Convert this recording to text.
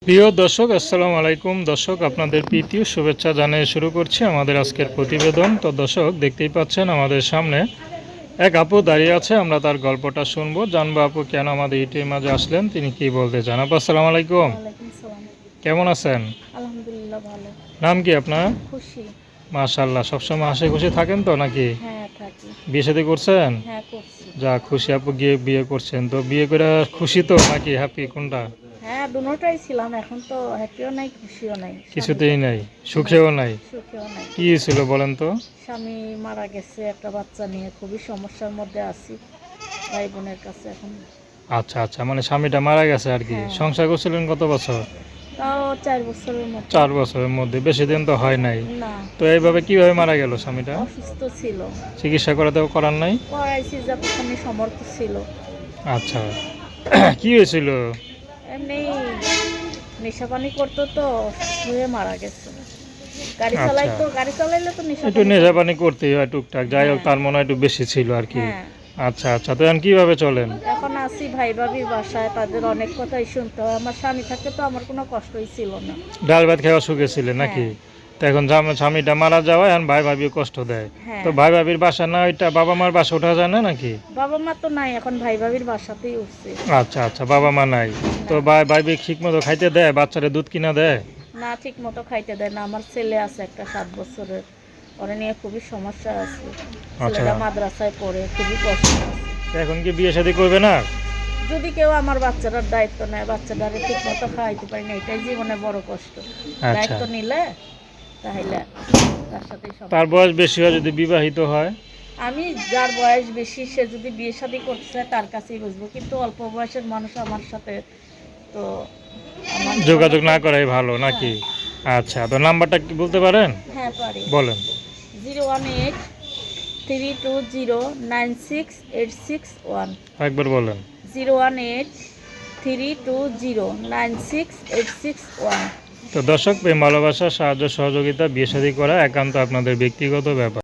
প্রিয় দর্শক, আসসালামু আলাইকুম। দর্শক, আপনাদের প্রীতি ও শুভেচ্ছা জানিয়ে শুরু করছি আমাদের আজকের প্রতিবেদন। তো দর্শক, দেখতেই পাচ্ছেন আমাদের সামনে এক আপু দাঁড়িয়ে আছে। আমরা তার গল্পটা শুনবো, জানবো আপু কেন আমাদের ইউটিউবের মাঝে আসলেন, তিনি কি বলতে চান। আপু আসসালামু আলাইকুম, ওয়ালাইকুম সালাম। কেমন আছেন? আলহামদুলিল্লাহ ভালো। নাম কি আপনার? খুশি। মাশাআল্লাহ, সবসময় হাসি খুশি থাকেন তো নাকি? হ্যাঁ থাকি। বিয়ে শাদী করছেন? হ্যাঁ করছি। যা, খুশি আপু, গিয়ে বিয়ে করছেন তো বিয়ে করে খুশি তো নাকি হ্যাপি, কোনটা? হ্যাঁ দুটোটাই ছিলাম, এখন তো হ্যাপিও নাই খুশিও নাই। কিছুতেই নাই, সুখেও নাই। সুখেও নাই। কি ছিল বলেন তো? স্বামী মারা গেছে, একটা বাচ্চা নিয়ে খুবই সমস্যার মধ্যে আছি ভাই বোনের কাছে এখন। আচ্ছা আচ্ছা, মানে স্বামীটা মারা গেছে আর কি। হ্যাঁ। সংসার করছিলেন কত বছর? তাও 4 বছরের মতো। 4 বছরের মধ্যে, বেশি দিন তো হয় নাই। না। তো এইভাবে কিভাবে মারা গেল স্বামীটা? অসুস্থ ছিল। চিকিৎসা করাতেও করার নাই? করাইছি যতখানি সমর্থ ছিল। আচ্ছা, কি হয়েছিল? এমনি নেশা পানি করতো তো অসুস্থ হয়ে মারা গেছে। গাড়ি আচ্ছা, চালাইতো, গাড়ি চালাইলে তো নেশা একটু পানি নেশা করে। পানি করতেই হয় টুকটাক, যাই হোক হ্যাঁ। তার মনে হয় একটু বেশি ছিল আর কি। হ্যাঁ। আচ্ছা আচ্ছা, তো এখন কিভাবে চলেন? এখন আছি ভাই ভাবির বাসায়, তাদের অনেক কথাই শুনতে হয়। আমার স্বামী থাকতে তো আমার কোনো কষ্টই ছিল না। ডাল ভাত খাওয়া সুখে ছিলেন নাকি? হ্যাঁ। তো এখন স্বামীটা মারা যাওয়ায় এখন ভাই ভাবি কষ্ট দেয়। হ্যাঁ। তো ভাই ভাবির বাসা না, ওইটা বাবা মার বাসা ওঠা যায় না নাকি? বাবা মা তো নাই, এখন ভাই ভাবির বাসাতেই উঠছে। আচ্ছা আচ্ছা, বাবা মা নাই। তো ভাই ভাবি ঠিক মতো খাইতে দেয়? বাচ্চারে দুধ কিনা দেয়? না ঠিক মতো খাইতে দেয় না। আমার ছেলে আছে একটা 7 বছরের, ওরা নিয়ে খুবই সমস্যা আছে। আচ্ছা, ছেলেটা মাদ্রাসায় পড়ে, খুবই কষ্ট আছে। এখন কি বিয়ে শাদী করবে না? যদি কেউ আমার বাচ্চাটার দায়িত্ব নেয়, বাচ্চাটারে ঠিক মতো খাওয়াইতে পারি না, এটাই জীবনে বড় কষ্ট। আচ্ছা, দায়িত্ব নিলে তাহলে তার সাথে তার বয়স বেশি হয়, যদি বিবাহিত হয়? আমি যার বয়স বেশি সে যদি বিয়ে শাদী করতে চায় তার কাছেই বুঝবো, কিন্তু অল্প বয়সের মানুষ আমার সাথে তো আমার যোগাযোগ না করাই ভালো হ্যাঁ। নাকি? আচ্ছা, তো নাম্বারটা কি বলতে পারেন? হ্যাঁ পারি। বলেন। 018-320-96861। একবার বলেন। 018-320-96861। তো দর্শক, প্রেম ভালোবাসা সাহায্য সহযোগিতা বিয়ে শাদী করা একান্ত আপনাদের ব্যক্তিগত ব্যাপার।